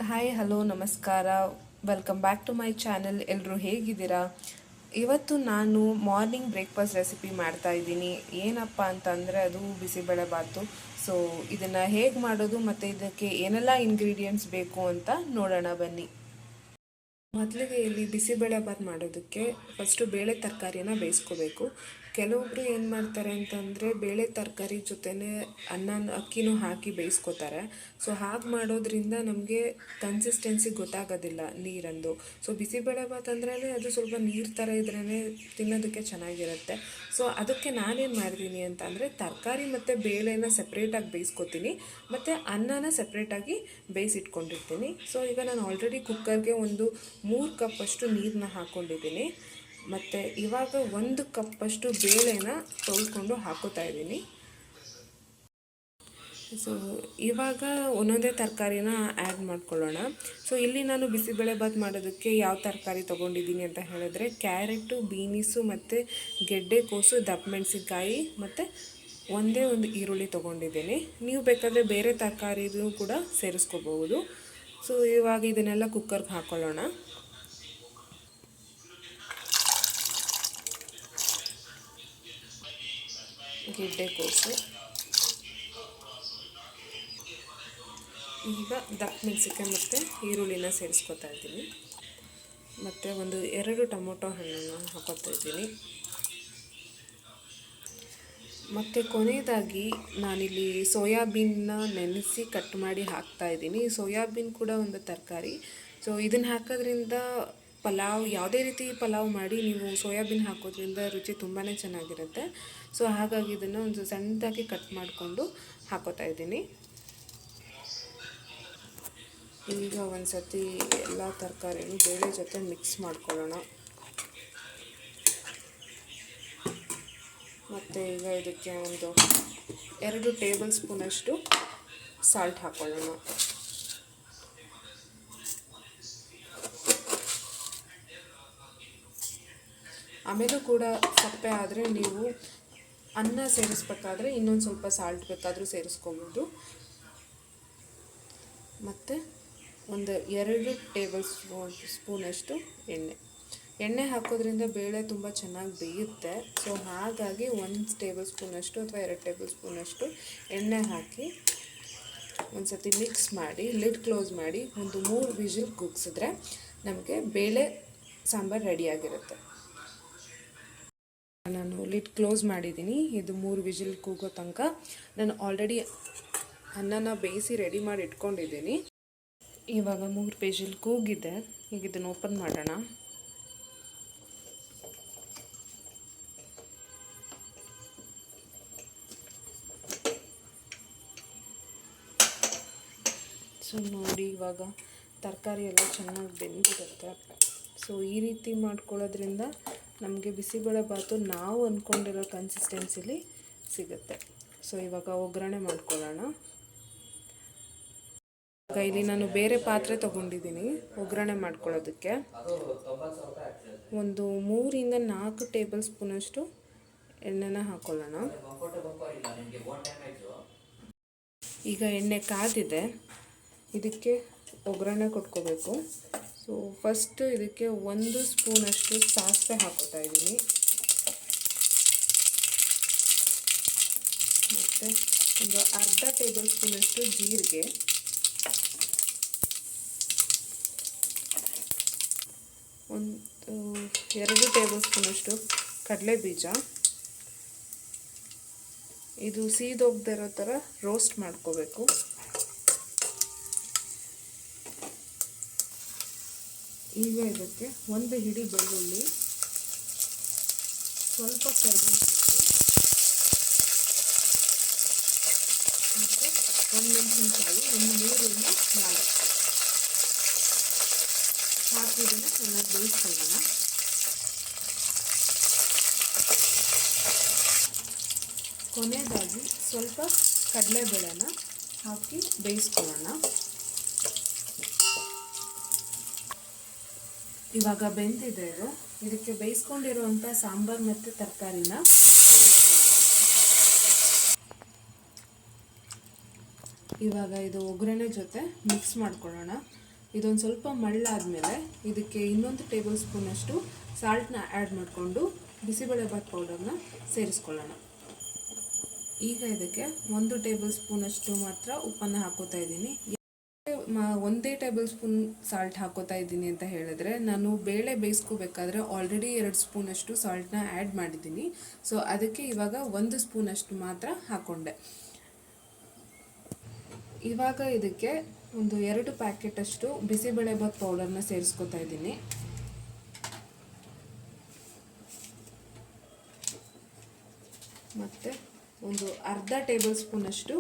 Hi hello ನಮಸ್ಕಾರ. Welcome back to my channel. ಎಲ್ಲರೂ ಹೇಗಿದ್ದೀರಾ? ಇವತ್ತು ನಾನು ಮಾರ್ನಿಂಗ್ ಬ್ರೇಕ್ಫಾಸ್ಟ್ ರೆಸಿಪಿ ಮಾಡ್ತಾ ಇದ್ದೀನಿ. ಏನಪ್ಪ ಅಂತಂದರೆ ಅದು ಬಿಸಿಬೇಳೆ ಬಾತು. ಸೊ ಇದನ್ನು ಹೇಗೆ ಮಾಡೋದು ಮತ್ತು ಇದಕ್ಕೆ ಏನೆಲ್ಲ ಇಂಗ್ರೀಡಿಯೆಂಟ್ಸ್ ಬೇಕು ಅಂತ ನೋಡೋಣ ಬನ್ನಿ. ಮೊದಲಿಗೆ ಇಲ್ಲಿ ಬಿಸಿಬೇಳೆಭಾತ್ ಮಾಡೋದಕ್ಕೆ ಫಸ್ಟು ಬೇಳೆ ತರಕಾರಿನ ಬೇಯಿಸ್ಕೋಬೇಕು. ಕೆಲವೊಬ್ಬರು ಏನು ಮಾಡ್ತಾರೆ ಅಂತಂದರೆ ಬೇಳೆ ತರಕಾರಿ ಜೊತೆನೇ ಅಕ್ಕಿನೂ ಹಾಕಿ ಬೇಯಿಸ್ಕೋತಾರೆ. ಸೊ ಹಾಗೆ ಮಾಡೋದ್ರಿಂದ ನಮಗೆ ಕನ್ಸಿಸ್ಟೆನ್ಸಿ ಗೊತ್ತಾಗೋದಿಲ್ಲ ನೀರಂದು. ಸೊ ಬಿಸಿಬೇಳೆಭಾತ್ ಅಂದ್ರೆ ಅದು ಸ್ವಲ್ಪ ನೀರು ಥರ ಇದ್ರೇ ತಿನ್ನೋದಕ್ಕೆ ಚೆನ್ನಾಗಿರುತ್ತೆ. ಸೊ ಅದಕ್ಕೆ ನಾನೇನು ಮಾಡ್ತೀನಿ ಅಂತ ಅಂದರೆ ತರಕಾರಿ ಮತ್ತು ಬೇಳೆನ ಸಪ್ರೇಟಾಗಿ ಬೇಯಿಸ್ಕೊತೀನಿ ಮತ್ತು ಅನ್ನನ ಸಪ್ರೇಟಾಗಿ ಬೇಯಿಸಿಟ್ಕೊಂಡಿರ್ತೀನಿ. ಸೊ ಈಗ ನಾನು ಆಲ್ರೆಡಿ ಕುಕ್ಕರ್ಗೆ ಒಂದು 3 ಕಪ್ಪಷ್ಟು ನೀರನ್ನ ಹಾಕ್ಕೊಂಡಿದ್ದೀನಿ ಮತ್ತು ಇವಾಗ 1 ಕಪ್ಪಷ್ಟು ಬೇಳೆನ ತೊಳ್ಕೊಂಡು ಹಾಕೋತಾ ಇದ್ದೀನಿ. ಸೊ ಇವಾಗ ಒಂದೊಂದೇ ತರಕಾರಿನ ಆ್ಯಡ್ ಮಾಡ್ಕೊಳ್ಳೋಣ. ಸೊ ಇಲ್ಲಿ ನಾನು ಬಿಸಿಬೇಳೆಭಾತ್ ಮಾಡೋದಕ್ಕೆ ಯಾವ ತರಕಾರಿ ತೊಗೊಂಡಿದ್ದೀನಿ ಅಂತ ಹೇಳಿದ್ರೆ ಕ್ಯಾರೆಟು, ಬೀನಿಸು ಮತ್ತು ಗೆಡ್ಡೆಕೋಸು, ದಪ್ಪ ಮೆಣಸಿನ್ಕಾಯಿ ಮತ್ತು ಒಂದೇ ಒಂದು ಈರುಳ್ಳಿ ತೊಗೊಂಡಿದ್ದೀನಿ. ನೀವು ಬೇಕಾದರೆ ಬೇರೆ ತರಕಾರಿನೂ ಕೂಡ ಸೇರಿಸ್ಕೋಬಹುದು. ಸೊ ಇವಾಗ ಇದನ್ನೆಲ್ಲ ಕುಕ್ಕರ್ಗೆ ಹಾಕ್ಕೊಳ್ಳೋಣ. ಗೆಡ್ಡೆಕೋಸು, ಈಗ ದಪ್ಪ ಮೆಣಸಿನ್ಕಾಯಿ ಮತ್ತು ಈರುಳ್ಳಿನ ಸೇರಿಸ್ಕೊತಾ ಇದ್ದೀನಿ ಮತ್ತು 2 ಟೊಮೊಟೊ ಹಣ್ಣನ್ನು ಹಾಕೋತಾ ಇದ್ದೀನಿ. ಮತ್ತು ಕೊನೆಯದಾಗಿ ನಾನಿಲ್ಲಿ ಸೋಯಾಬೀನ್ನ ನೆನೆಸಿ ಕಟ್ ಮಾಡಿ ಹಾಕ್ತಾಯಿದ್ದೀನಿ. ಸೋಯಾಬೀನ್ ಕೂಡ ಒಂದು ತರಕಾರಿ. ಸೊ ಇದನ್ನು ಹಾಕೋದ್ರಿಂದ ಪಲಾವ್, ಯಾವುದೇ ರೀತಿ ಪಲಾವ್ ಮಾಡಿ ನೀವು ಸೋಯಾಬೀನ್ ಹಾಕೋದ್ರಿಂದ ರುಚಿ ತುಂಬಾ ಚೆನ್ನಾಗಿರುತ್ತೆ. ಸೊ ಹಾಗಾಗಿ ಇದನ್ನು ಒಂದು ಸಣ್ಣದಾಗಿ ಕಟ್ ಮಾಡಿಕೊಂಡು ಹಾಕೋತಾ ಇದ್ದೀನಿ. ಈಗ ಒಂದು ಸತಿ ಎಲ್ಲ ತರಕಾರಿನೂ ಬೇಳೆ ಜೊತೆ ಮಿಕ್ಸ್ ಮಾಡ್ಕೊಳ್ಳೋಣ. ಮತ್ತು ಈಗ ಇದಕ್ಕೆ ಒಂದು 2 ಟೇಬಲ್ ಸ್ಪೂನಷ್ಟು ಸಾಲ್ಟ್ ಹಾಕ್ಕೊಳ್ಳೋಣ. ಆಮೇಲೂ ಕೂಡ ಸಪ್ಪೆ ಆದರೆ ನೀವು ಅನ್ನ ಸೇರಿಸ್ಬೇಕಾದ್ರೆ ಇನ್ನೊಂದು ಸ್ವಲ್ಪ ಸಾಲ್ಟ್ ಬೇಕಾದರೂ ಸೇರಿಸ್ಕೊಬೋದು. ಮತ್ತು ಒಂದು 2 ಟೇಬಲ್ ಸ್ಪೂನಷ್ಟು ಎಣ್ಣೆ ಹಾಕೋದ್ರಿಂದ ಬೇಳೆ ತುಂಬ ಚೆನ್ನಾಗಿ ಬೇಯುತ್ತೆ. ಸೊ ಹಾಗಾಗಿ 1 ಟೇಬಲ್ ಸ್ಪೂನಷ್ಟು ಅಥವಾ 2 ಟೇಬಲ್ ಸ್ಪೂನಷ್ಟು ಎಣ್ಣೆ ಹಾಕಿ ಒಂದು ಸತಿ ಮಿಕ್ಸ್ ಮಾಡಿ ಲಿಡ್ ಕ್ಲೋಸ್ ಮಾಡಿ ಒಂದು 3 ವಿಜಿಲ್ ಕೂಗಿಸಿದ್ರೆ ನಮಗೆ ಬೇಳೆ ಸಾಂಬಾರು ರೆಡಿಯಾಗಿರುತ್ತೆ. ನಾನು ಲಿಡ್ ಕ್ಲೋಸ್ ಮಾಡಿದ್ದೀನಿ. ಇದು 3 ವಿಜಿಲ್ ಕೂಗೋ ತನಕ ನಾನು ಆಲ್ರೆಡಿ ಅನ್ನನ ಬೇಯಿಸಿ ರೆಡಿ ಮಾಡಿ ಇಟ್ಕೊಂಡಿದ್ದೀನಿ. ಇವಾಗ 3 ವಿಜಿಲ್ ಕೂಗಿದೆ. ಈಗ ಇದನ್ನು ಓಪನ್ ಮಾಡೋಣ. ಸೊ ನೋಡಿ, ಇವಾಗ ತರಕಾರಿ ಎಲ್ಲ ಚೆನ್ನಾಗಿ ಬೆಂದಿರುತ್ತೆ. ಸೊ ಈ ರೀತಿ ಮಾಡ್ಕೊಳ್ಳೋದ್ರಿಂದ ನಮಗೆ ಬಿಸಿಬೇಳೆಭಾತು ನಾವು ಅಂದ್ಕೊಂಡಿರೋ ಕನ್ಸಿಸ್ಟೆನ್ಸಿಲಿ ಸಿಗುತ್ತೆ. ಸೊ ಇವಾಗ ಒಗ್ಗರಣೆ ಮಾಡ್ಕೊಳ್ಳೋಣ. ಇಲ್ಲಿ ನಾನು ಬೇರೆ ಪಾತ್ರೆ ತೊಗೊಂಡಿದ್ದೀನಿ ಒಗ್ಗರಣೆ ಮಾಡ್ಕೊಳ್ಳೋದಕ್ಕೆ. ಒಂದು 3 ಇಂದ 4 ಟೇಬಲ್ ಸ್ಪೂನಷ್ಟು ಎಣ್ಣೆನ ಹಾಕ್ಕೊಳ್ಳೋಣ. ಈಗ ಎಣ್ಣೆ ಕಾದಿದೆ, ಇದಕ್ಕೆ ಒಗ್ಗರಣೆ ಕೊಟ್ಕೋಬೇಕು. ಸೊ ಫಸ್ಟು ಇದಕ್ಕೆ 1 ಸ್ಪೂನಷ್ಟು ಸಾಸಿವೆ ಹಾಕೋತಾ ಇದ್ದೀನಿ ಮತ್ತು ಒಂದು ಅರ್ಧ ಟೇಬಲ್ ಸ್ಪೂನಷ್ಟು ಜೀರಿಗೆ, ಒಂದು 2 ಟೇಬಲ್ ಸ್ಪೂನಷ್ಟು ಕಡಲೆಬೀಜ. ಇದು ಸೀದೋಗದಿರೋ ಥರ ರೋಸ್ಟ್ ಮಾಡ್ಕೋಬೇಕು. ಈಗ ಇದಕ್ಕೆ 1 ಹಿಡಿ ಬೆಳ್ಳುಳ್ಳಿ, ಸ್ವಲ್ಪ ಕರಿಬೇವು ಮತ್ತು 1 ಮೆಣಸಿನಕಾಯಿ, ಒಂದು 3 ಇಂದ 4 ಹಾಕಿ ಇದನ್ನು ಚೆನ್ನಾಗಿ ಬೇಯಿಸ್ಕೊಳ್ಳೋಣ. ಕೊನೆಯದಾಗಿ ಸ್ವಲ್ಪ ಕಡಲೆಬೇಳೆನ ಹಾಕಿ ಬೇಯಿಸ್ಕೊಳ್ಳೋಣ. ಇವಾಗ ಬೆಂದಿದೆ ಇದು. ಇದಕ್ಕೆ ಬೇಯಿಸ್ಕೊಂಡಿರುವಂಥ ಸಾಂಬಾರು ಮತ್ತು ತರಕಾರಿನ ಇವಾಗ ಇದು ಒಗ್ಗರಣೆ ಜೊತೆ ಮಿಕ್ಸ್ ಮಾಡ್ಕೊಳ್ಳೋಣ. ಇದೊಂದು ಸ್ವಲ್ಪ ಮಳ್ಳಾದಮೇಲೆ ಇದಕ್ಕೆ ಇನ್ನೊಂದು ಟೇಬಲ್ ಸ್ಪೂನಷ್ಟು ಸಾಲ್ಟ್ನ ಆ್ಯಡ್ ಮಾಡಿಕೊಂಡು ಬಿಸಿಬೇಳೆಬಾತ್ ಪೌಡರ್ನ ಸೇರಿಸ್ಕೊಳ್ಳೋಣ. ಈಗ ಇದಕ್ಕೆ 1 ಟೇಬಲ್ ಸ್ಪೂನಷ್ಟು ಮಾತ್ರ ಉಪ್ಪನ್ನು ಹಾಕೋತಾ ಇದ್ದೀನಿ. ಒಂದೇ ಟೇಬಲ್ ಸ್ಪೂನ್ ಸಾಲ್ಟ್ ಹಾಕೋತಾ ಇದ್ದೀನಿ ಅಂತ ಹೇಳಿದ್ರೆ, ನಾನು ಬೇಳೆ ಬೇಯಿಸ್ಕೋಬೇಕಾದ್ರೆ ಆಲ್ರೆಡಿ 2 ಸ್ಪೂನಷ್ಟು ಸಾಲ್ಟ್ನ ಆ್ಯಡ್ ಮಾಡಿದ್ದೀನಿ. ಸೊ ಅದಕ್ಕೆ ಇವಾಗ 1 ಸ್ಪೂನಷ್ಟು ಮಾತ್ರ ಹಾಕ್ಕೊಂಡೆ. ಇವಾಗ ಇದಕ್ಕೆ ಒಂದು 2 ಪ್ಯಾಕೆಟಷ್ಟು ಬಿಸಿಬೇಳೆಬಾತ್ ಪೌಡರ್ನ ಸೇರಿಸ್ಕೊತಾ ಇದ್ದೀನಿ. ಮತ್ತು ಒಂದು ಅರ್ಧ ಟೇಬಲ್ ಸ್ಪೂನಷ್ಟು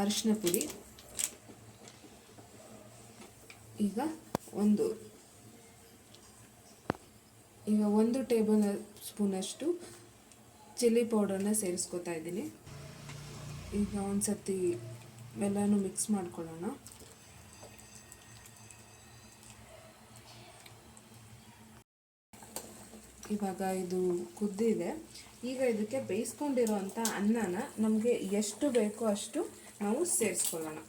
ಅರಿಶಿನ ಪುಡಿ, ಈಗ ಒಂದು ಟೇಬಲ್ ಸ್ಪೂನಷ್ಟು ಚಿಲ್ಲಿ ಪೌಡರ್ನ ಸೇರಿಸ್ಕೊತಾ ಇದ್ದೀನಿ. ಈಗ ಒಂದು ಸತಿ ಎಲ್ಲನೂ ಮಿಕ್ಸ್ ಮಾಡ್ಕೊಳ್ಳೋಣ. ಇವಾಗ ಇದು ಕುದ್ದಿದೆ. ಈಗ ಇದಕ್ಕೆ ಬೇಯಿಸ್ಕೊಂಡಿರೋವಂಥ ಅನ್ನನ ನಮಗೆ ಎಷ್ಟು ಬೇಕೋ ಅಷ್ಟು ನಾವು ಸೇರಿಸ್ಕೊಳ್ಳೋಣ.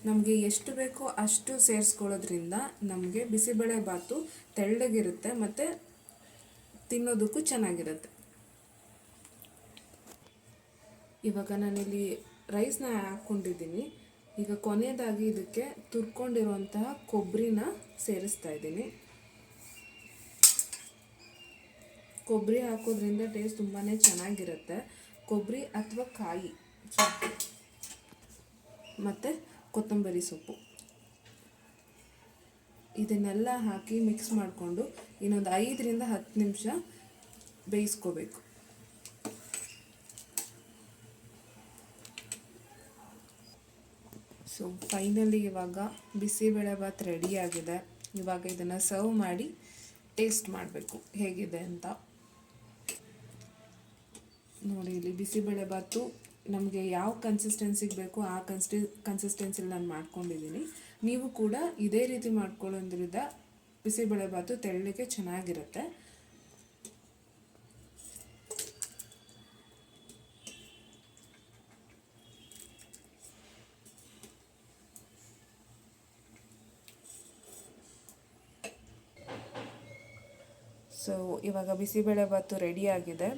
ನಮಗೆ ಎಷ್ಟು ಬೇಕೋ ಅಷ್ಟು ಸೇರಿಸ್ಕೊಳ್ಳೋದ್ರಿಂದ ನಮಗೆ ಬಿಸಿಬೇಳೆಬಾತು ತೆಳ್ಳಗಿರುತ್ತೆ ಮತ್ತು ತಿನ್ನೋದಕ್ಕೂ ಚೆನ್ನಾಗಿರುತ್ತೆ. ಇವಾಗ ನಾನಿಲ್ಲಿ ರೈಸ್ನ ಹಾಕ್ಕೊಂಡಿದ್ದೀನಿ. ಈಗ ಕೊನೆಯದಾಗಿ ಇದಕ್ಕೆ ತುರ್ಕೊಂಡಿರುವಂತಹ ಕೊಬ್ಬರಿನ ಸೇರಿಸ್ತಾ ಇದ್ದೀನಿ. ಕೊಬ್ಬರಿ ಹಾಕೋದ್ರಿಂದ ಟೇಸ್ಟ್ ತುಂಬಾ ಚೆನ್ನಾಗಿರುತ್ತೆ. ಕೊಬ್ಬರಿ ಅಥವಾ ಕಾಯಿ ಸೊಪ್ಪು ಮತ್ತು ಕೊತ್ತಂಬರಿ ಸೊಪ್ಪು ಇದನ್ನೆಲ್ಲ ಹಾಕಿ ಮಿಕ್ಸ್ ಮಾಡಿಕೊಂಡು ಇನ್ನೊಂದು 5 ರಿಂದ 10 ನಿಮಿಷ ಬೇಯಿಸ್ಕೋಬೇಕು. ಸೊ ಫೈನಲಿ ಇವಾಗ ಬಿಸಿಬೇಳೆಬಾತ್ ರೆಡಿಯಾಗಿದೆ. ಇವಾಗ ಇದನ್ನು ಸರ್ವ್ ಮಾಡಿ ಟೇಸ್ಟ್ ಮಾಡಬೇಕು ಹೇಗಿದೆ ಅಂತ. ನೋಡಿ, ಇಲ್ಲಿ ಬಿಸಿಬೇಳೆಬಾತು ನಮಗೆ ಯಾವ ಕನ್ಸಿಸ್ಟೆನ್ಸಿಗೆ ಬೇಕು ಆ ಕನ್ಸಿಸ್ಟೆನ್ಸಿಲಿ ನಾನು ಮಾಡ್ಕೊಂಡಿದ್ದೀನಿ. ನೀವು ಕೂಡ ಇದೇ ರೀತಿ ಮಾಡ್ಕೊಳ್ಳೋದ್ರಿಂದ ಬಿಸಿಬೇಳೆಬಾತು ತೆಳ್ಳಗೆ ಚೆನ್ನಾಗಿರುತ್ತೆ. ಸೊ ಇವಾಗ ಬಿಸಿಬೇಳೆಬಾತು ರೆಡಿಯಾಗಿದೆ.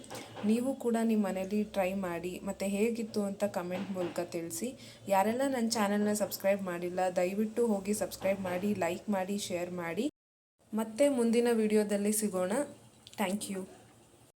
ನೀವು ಕೂಡ ನಿಮ್ಮ ಮನೇಲಿ ಟ್ರೈ ಮಾಡಿ ಮತ್ತು ಹೇಗಿತ್ತು ಅಂತ ಕಮೆಂಟ್ ಮೂಲಕ ತಿಳಿಸಿ. ಯಾರೆಲ್ಲ ನನ್ನ ಚಾನಲ್ನ ಸಬ್ಸ್ಕ್ರೈಬ್ ಮಾಡಿಲ್ಲ, ದಯವಿಟ್ಟು ಹೋಗಿ ಸಬ್ಸ್ಕ್ರೈಬ್ ಮಾಡಿ, ಲೈಕ್ ಮಾಡಿ, ಶೇರ್ ಮಾಡಿ. ಮತ್ತೆ ಮುಂದಿನ ವಿಡಿಯೋದಲ್ಲಿ ಸಿಗೋಣ. Thank you.